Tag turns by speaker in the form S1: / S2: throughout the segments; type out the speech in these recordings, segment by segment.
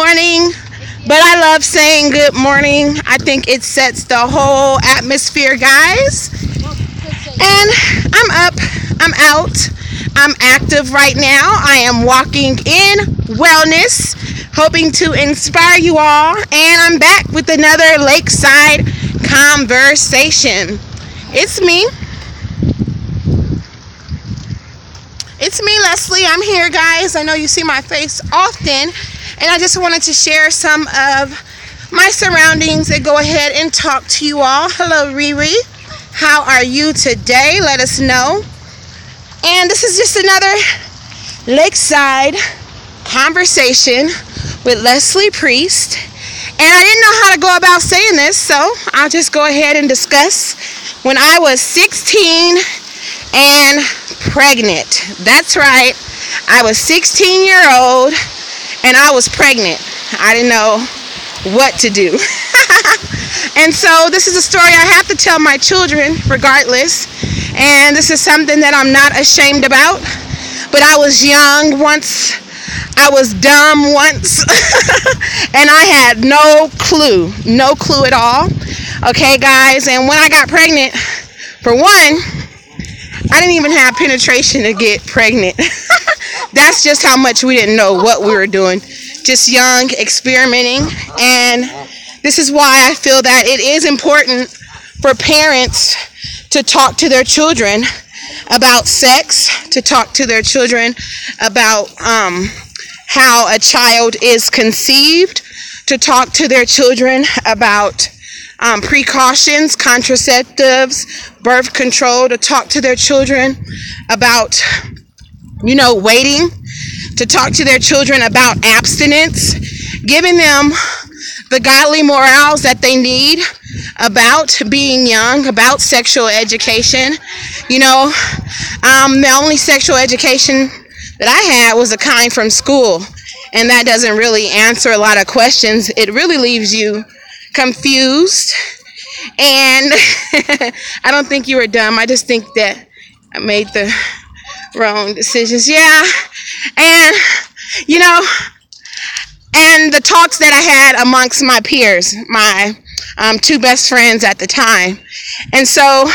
S1: morning, but I love saying good morning. I think it sets the whole atmosphere, guys. And I'm up, I'm out, I'm active right now. I am walking in wellness, hoping to inspire you all. And I'm back with another Lakeside conversation. It's me, Leslie. I'm here, guys. I know you see my face often. And I just wanted to share some of my surroundings and go ahead and talk to you all. Hello, Riri. How are you today? Let us know. And this is just another Lakeside conversation with Leslie Priest. And I didn't know how to go about saying this, so I'll just go ahead and discuss when I was 16 and pregnant. That's right. I was 16-year-old. And I was pregnant. I didn't know what to do. And so this is a story I have to tell my children regardless. And this is something that I'm not ashamed about. But I was young once. I was dumb once. And I had no clue at all. Okay, guys. And when I got pregnant, for one, I didn't even have penetration to get pregnant. That's just how much we didn't know what we were doing. Just young, experimenting. And this is why I feel that it is important for parents to talk to their children about sex, to talk to their children about how a child is conceived, to talk to their children about precautions, contraceptives, birth control, to talk to their children about waiting, to talk to their children about abstinence, giving them the godly morals that they need about being young, about sexual education. The only sexual education that I had was the kind from school, and that doesn't really answer a lot of questions. It really leaves you confused, and I don't think you were dumb. I just think that I made the wrong decisions. Yeah. And and the talks that I had amongst my peers, my two best friends at the time. And so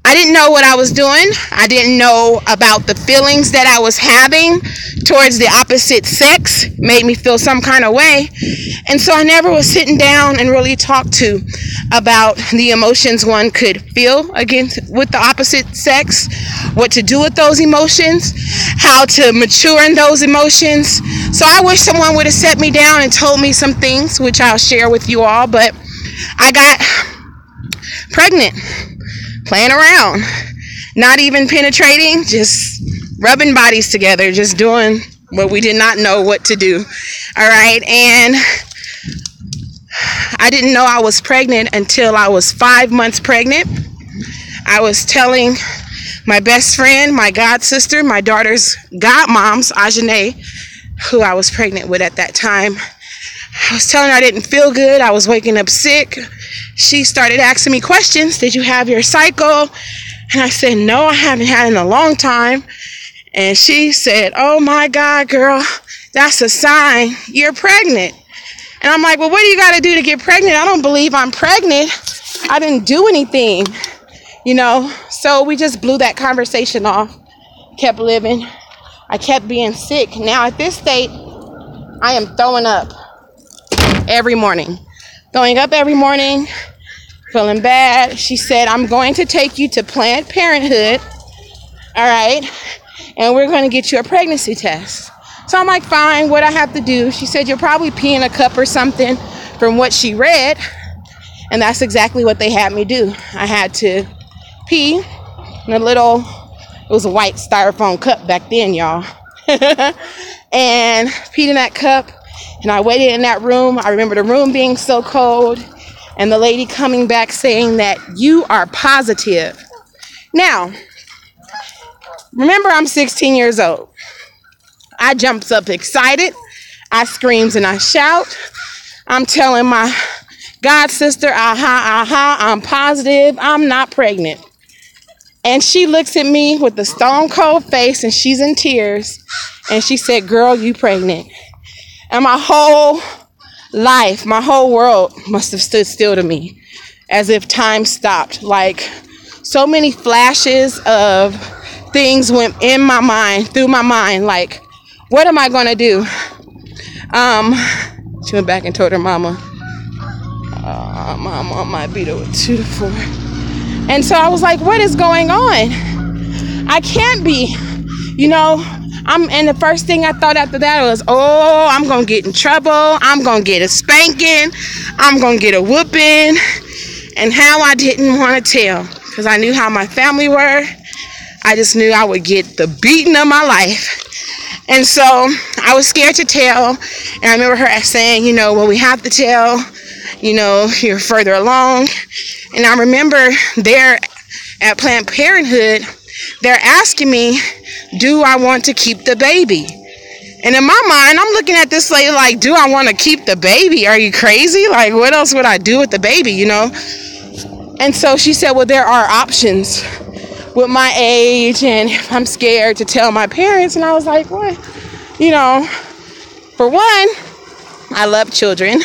S1: I didn't know what I was doing. I didn't know about the feelings that I was having towards the opposite sex. It made me feel some kind of way. And so I never was sitting down and really talked to about the emotions one could feel with the opposite sex, what to do with those emotions, how to mature in those emotions. So I wish someone would have set me down and told me some things, which I'll share with you all. But I got pregnant, playing around, not even penetrating, just rubbing bodies together, just doing what we did not know what to do. All right. And I didn't know I was pregnant until I was 5 months pregnant. I was telling my best friend, my god sister, my daughter's godmoms, Ajane, who I was pregnant with at that time. I was telling her I didn't feel good. I was waking up sick. She started asking me questions. Did you have your cycle? And I said, no, I haven't had it in a long time. And she said, oh my God, girl, that's a sign you're pregnant. And I'm like, well, what do you got to do to get pregnant? I don't believe I'm pregnant. I didn't do anything, So we just blew that conversation off, kept living. I kept being sick. Now at this state, I am throwing up every morning. Throwing up every morning, feeling bad. She said, I'm going to take you to Planned Parenthood, all right, and we're going to get you a pregnancy test. So I'm like, fine, what I have to do? She said, you'll probably pee in a cup or something from what she read, and that's exactly what they had me do. I had to pee in it was a white styrofoam cup back then, y'all, and peed in that cup. And I waited in that room. I remember the room being so cold and the lady coming back saying that you are positive. Now, remember, I'm 16 years old. I jumps up excited. I screams and I shout. I'm telling my god sister, I'm positive. I'm not pregnant. And she looks at me with a stone cold face and she's in tears. And she said, girl, you pregnant. And my whole life, my whole world must have stood still to me, as if time stopped. Like, so many flashes of things went in my mind, through my mind, like, what am I going to do? She went back and told her mama, Mama might be the 2 to 4. And so I was like, what is going on? I can't be, and the first thing I thought after that was, oh, I'm going to get in trouble. I'm going to get a spanking. I'm going to get a whooping. And how I didn't want to tell, because I knew how my family were. I just knew I would get the beating of my life. And so I was scared to tell. And I remember her saying, well, we have to tell, you're further along. And I remember there at Planned Parenthood, they're asking me, do I want to keep the baby? And in my mind, I'm looking at this lady like, do I want to keep the baby? Are you crazy? Like, what else would I do with the baby, And so she said, well, there are options with my age, and I'm scared to tell my parents. And I was like, what? For one, I love children.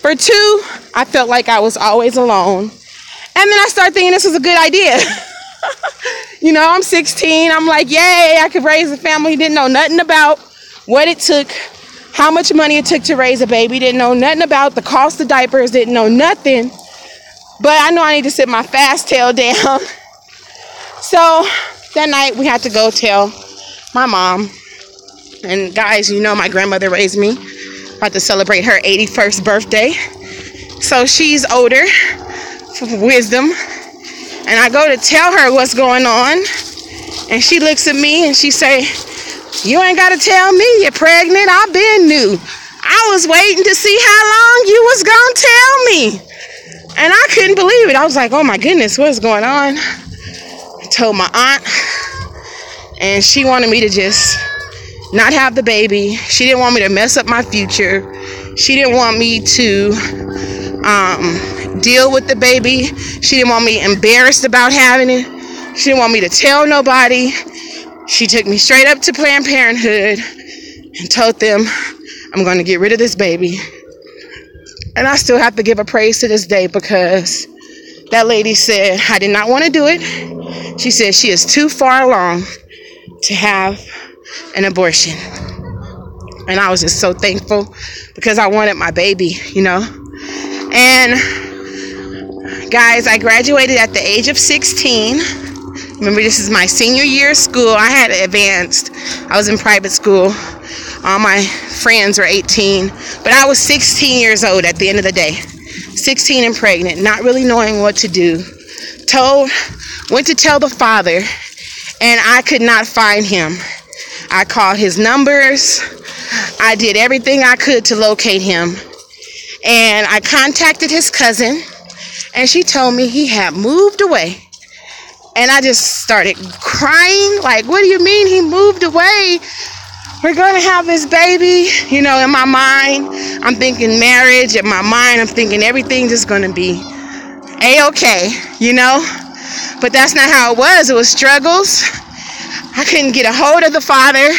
S1: For two, I felt like I was always alone. And then I started thinking this was a good idea. I'm 16. I'm like, yay, I could raise a family. Didn't know nothing about what it took, how much money it took to raise a baby. Didn't know nothing about the cost of diapers. Didn't know nothing. But I know I need to sit my fast tail down. So that night we had to go tell my mom. And guys, my grandmother raised me. About to celebrate her 81st birthday. So she's older, for wisdom. And I go to tell her what's going on. And she looks at me and she say, you ain't got to tell me you're pregnant. I've been new. I was waiting to see how long you was going to tell me. And I couldn't believe it. I was like, oh my goodness, what's going on? I told my aunt. And she wanted me to just not have the baby. She didn't want me to mess up my future. She didn't want me to deal with the baby. She didn't want me embarrassed about having it. She didn't want me to tell nobody. She took me straight up to Planned Parenthood and told them, I'm going to get rid of this baby. And I still have to give her praise to this day, because that lady said, I did not want to do it. She said she is too far along to have an abortion. And I was just so thankful, because I wanted my baby, And guys, I graduated at the age of 16. Remember, this is my senior year of school. I had advanced. I was in private school. All my friends were 18. But I was 16 years old at the end of the day. 16 and pregnant, not really knowing what to do. Went to tell the father, and I could not find him. I called his numbers. I did everything I could to locate him. And I contacted his cousin, and she told me he had moved away. And I just started crying, like, what do you mean he moved away? We're going to have this baby. In my mind, I'm thinking marriage. In my mind, I'm thinking everything's just going to be A-okay, But that's not how it was. It was struggles. I couldn't get a hold of the father.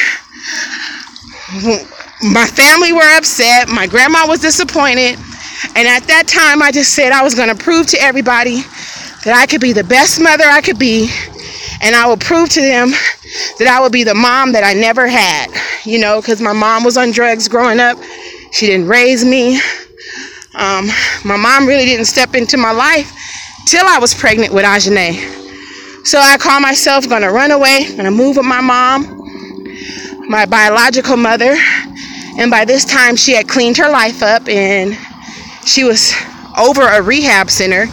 S1: My family were upset. My grandma was disappointed. And at that time, I just said I was going to prove to everybody that I could be the best mother I could be. And I will prove to them that I would be the mom that I never had. Because my mom was on drugs growing up. She didn't raise me. My mom really didn't step into my life till I was pregnant with Ajane. So I call myself going to run away, going to move with my mom, my biological mother. And by this time, she had cleaned her life up, and she was over a rehab center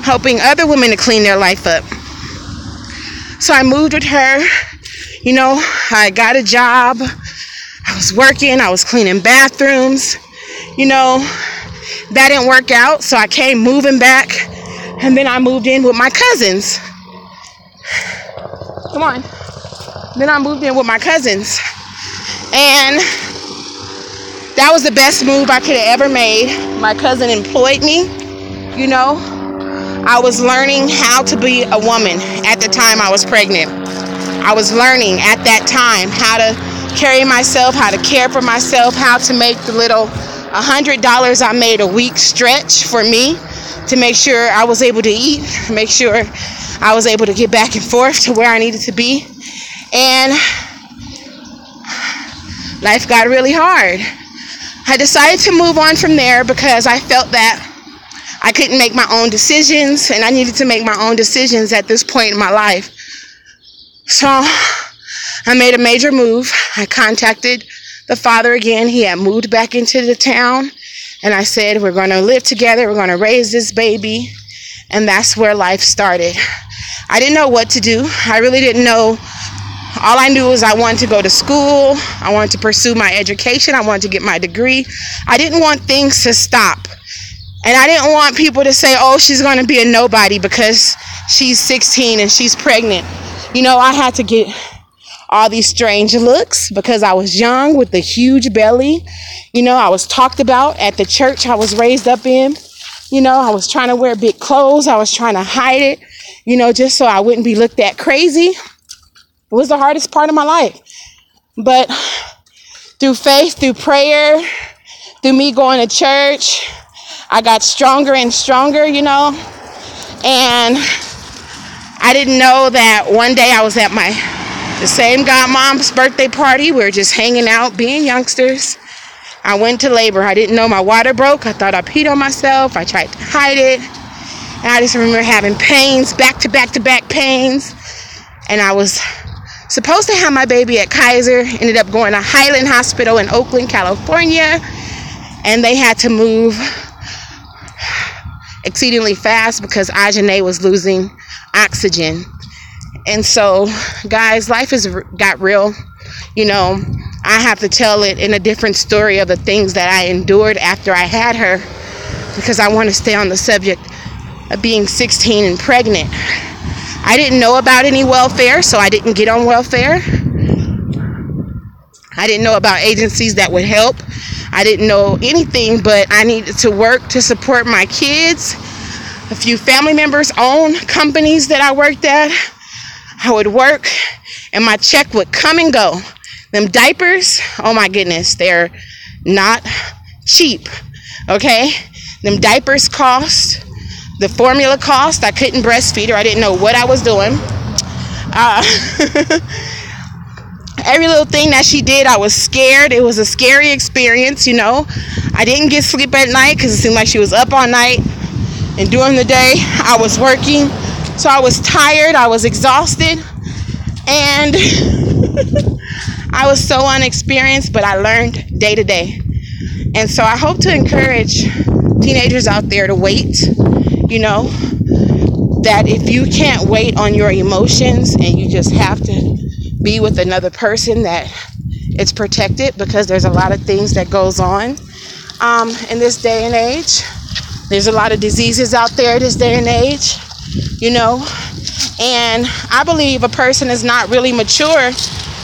S1: helping other women to clean their life up. So I moved with her. I got a job. I was working. I was cleaning bathrooms. That didn't work out, so I came moving back. And then I moved in with my cousins. Come on. Then I moved in with my cousins. And that was the best move I could have ever made. My cousin employed me. I was learning how to be a woman at the time I was pregnant. I was learning at that time how to carry myself, how to care for myself, how to make the little $100 I made a week stretch for me, to make sure I was able to eat, make sure I was able to get back and forth to where I needed to be. And life got really hard. I decided to move on from there because I felt that I couldn't make my own decisions, and I needed to make my own decisions at this point in my life. So I made a major move. I contacted the father again. He had moved back into the town, and I said, we're going to live together. We're going to raise this baby. And that's where life started. I didn't know what to do. I really didn't know. All I knew was I wanted to go to school. I wanted to pursue my education. I wanted to get my degree. I didn't want things to stop. And I didn't want people to say, oh, she's going to be a nobody because she's 16 and she's pregnant. You know, I had to get all these strange looks because I was young with a huge belly. You know, I was talked about at the church I was raised up in. You know, I was trying to wear big clothes. I was trying to hide it, you know, just so I wouldn't be looked at crazy. It was the hardest part of my life. But through faith, through prayer, through me going to church, I got stronger and stronger, you know. And I didn't know that one day I was at the same godmom's birthday party. We were just hanging out, being youngsters. I went to labor. I didn't know my water broke. I thought I peed on myself. I tried to hide it. And I just remember having pains, back to back pains. And I was supposed to have my baby at Kaiser. Ended up going to Highland Hospital in Oakland, California. And they had to move exceedingly fast because Ajane was losing oxygen. And so, guys, life has got real. You know, I have to tell it in a different story of the things that I endured after I had her, because I want to stay on the subject of being 16 and pregnant. I didn't know about any welfare, so I didn't get on welfare. I didn't know about agencies that would help. I didn't know anything, but I needed to work to support my kids. A few family members owned companies that I worked at. I would work, and my check would come and go. Them diapers, oh my goodness, they're not cheap, okay? Them diapers cost, the formula cost. I couldn't breastfeed her. I didn't know what I was doing. Every little thing that she did, I was scared. It was a scary experience, you know. I didn't get sleep at night because it seemed like she was up all night. And during the day, I was working. So I was tired. I was exhausted. And I was so unexperienced, but I learned day to day. And so I hope to encourage teenagers out there to wait, you know, that if you can't wait on your emotions and you just have to be with another person, that it's protected, because there's a lot of things that goes on in this day and age. There's a lot of diseases out there this day and age, you know, and I believe a person is not really mature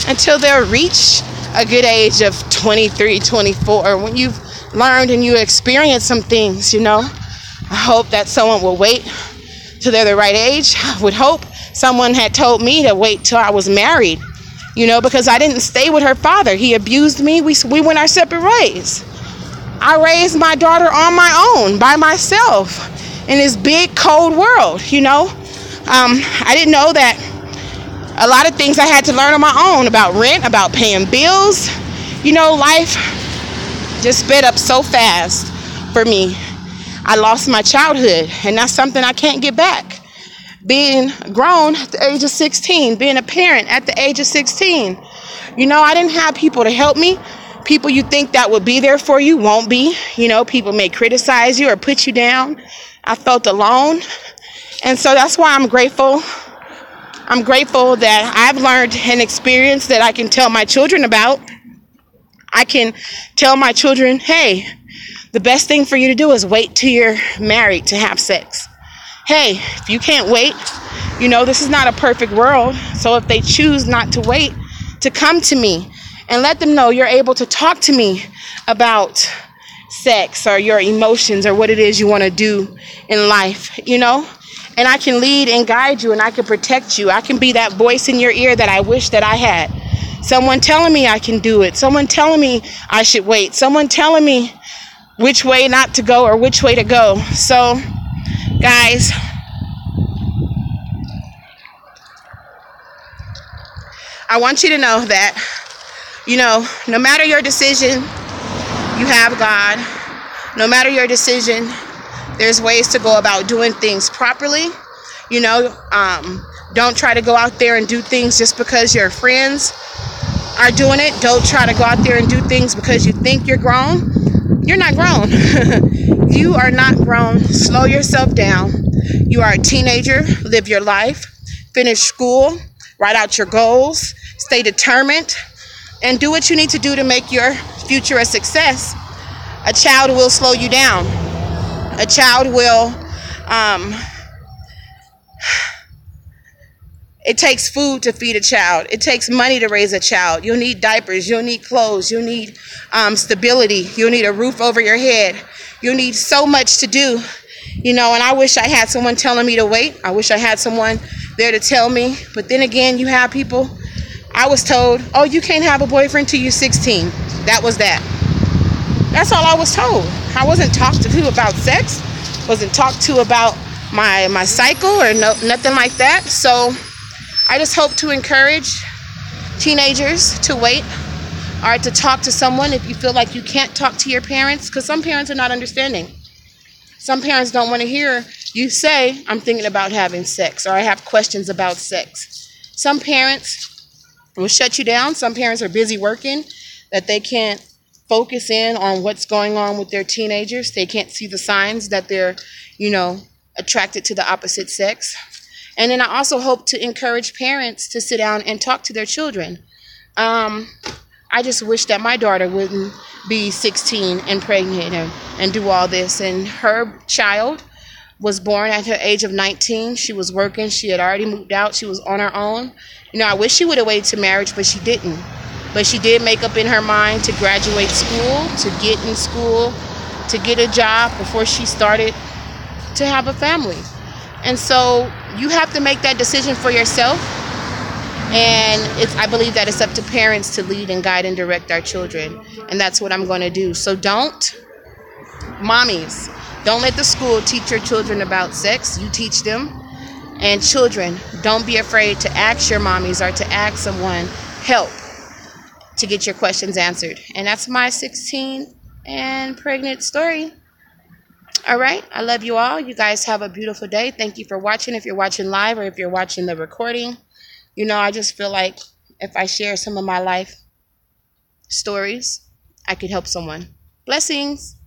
S1: until they'll reach a good age of 23, 24, when you've learned and you experience some things, you know. I hope that someone will wait till they're the right age. I would hope someone had told me to wait till I was married, you know, because I didn't stay with her father. He abused me. We went our separate ways. I raised my daughter on my own, by myself, in this big, cold world, you know. I didn't know that a lot of things I had to learn on my own, about rent, about paying bills. You know, life just sped up so fast for me. I lost my childhood, and that's something I can't get back. Being grown at the age of 16, being a parent at the age of 16. You know, I didn't have people to help me. People you think that would be there for you won't be. You know, people may criticize you or put you down. I felt alone. And so that's why I'm grateful. I'm grateful that I've learned an experience that I can tell my children about. I can tell my children, hey, the best thing for you to do is wait till you're married to have sex. Hey, if you can't wait, you know, this is not a perfect world. So if they choose not to wait, to come to me and let them know you're able to talk to me about sex or your emotions or what it is you want to do in life, you know. And I can lead and guide you, and I can protect you. I can be that voice in your ear that I wish that I had. Someone telling me I can do it. Someone telling me I should wait. Someone telling me which way not to go or which way to go. So, guys, I want you to know that, no matter your decision, you have God. No matter your decision, there's ways to go about doing things properly. Don't try to go out there and do things just because your friends are doing it. Don't try to go out there and do things because you think you're grown. You're not grown. You are not grown. Slow yourself down. You are a teenager. Live your life. Finish school. Write out your goals. Stay determined. And do what you need to do to make your future a success. A child will slow you down. A child will... It takes food to feed a child. It takes money to raise a child. You'll need diapers. You'll need clothes. You'll need stability. You'll need a roof over your head. You'll need so much to do. And I wish I had someone telling me to wait. I wish I had someone there to tell me. But then again, you have people. I was told, oh, you can't have a boyfriend till you're 16. That was that. That's all I was told. I wasn't talked to about sex. Wasn't talked to about my cycle or nothing like that. So I just hope to encourage teenagers to wait or to talk to someone if you feel like you can't talk to your parents, because some parents are not understanding. Some parents don't want to hear you say, I'm thinking about having sex, or I have questions about sex. Some parents will shut you down. Some parents are busy working that they can't focus in on what's going on with their teenagers. They can't see the signs that they're, attracted to the opposite sex. And then I also hope to encourage parents to sit down and talk to their children. I just wish that my daughter wouldn't be 16 and pregnant and do all this. And her child was born at her age of 19. She was working. She had already moved out. She was on her own. I wish she would have waited to marriage, but she didn't. But she did make up in her mind to graduate school, to get in school, to get a job before she started to have a family. And so you have to make that decision for yourself. And I believe that it's up to parents to lead and guide and direct our children. And that's what I'm going to do. So mommies, don't let the school teach your children about sex. You teach them. And children, don't be afraid to ask your mommies or to ask someone help to get your questions answered. And that's my 16 and pregnant story. All right. I love you all. You guys have a beautiful day. Thank you for watching. If you're watching live or if you're watching the recording, I just feel like if I share some of my life stories, I could help someone. Blessings.